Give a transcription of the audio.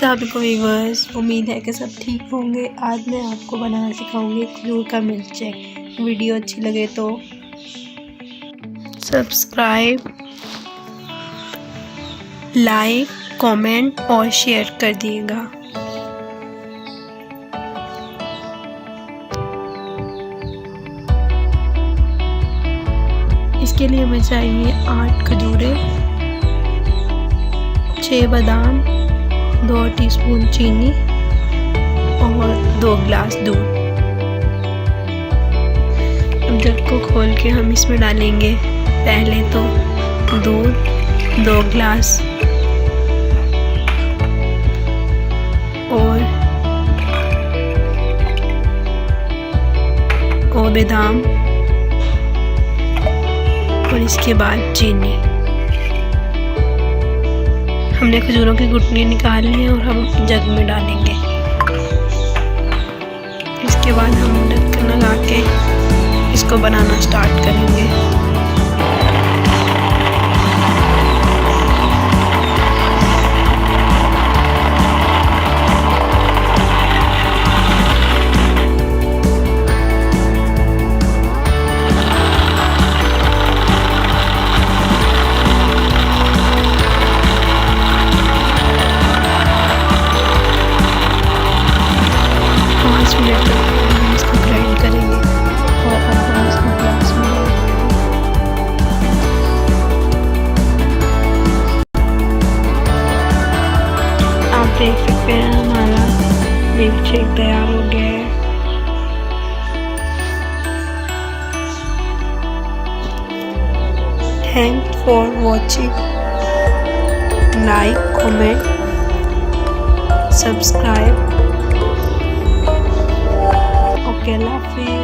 अस्सलाम वालेकुम व्यूअर्स, उम्मीद है कि सब ठीक होंगे। आज मैं आपको बनाना सिखाऊंगी खजूर का मिल्क शेक। वीडियो अच्छी लगे तो सब्सक्राइब, लाइक, कमेंट और शेयर कर दिएगा। इसके लिए हमें चाहिए 8 खजूरें, 6 बादाम, 2 टीस्पून चीनी और 2 गिलास दूध। अब जग को खोल के हम इसमें डालेंगे पहले तो दूध 2 गिलास और बादाम और इसके बाद चीनी। हमने खजूरों की गुठली निकाल ली है और हम जग में डालेंगे। इसके बाद हम ढक्कन लगा के इसको बनाना स्टार्ट करेंगे। हम इसको ग्राइंड करेंगे और अब हम इसको ग्लास में आप देख सकते हैं हमारा मिल्क शेक तैयार हो गया है। Thanks for watching, like, comment, subscribe. Okay, love you.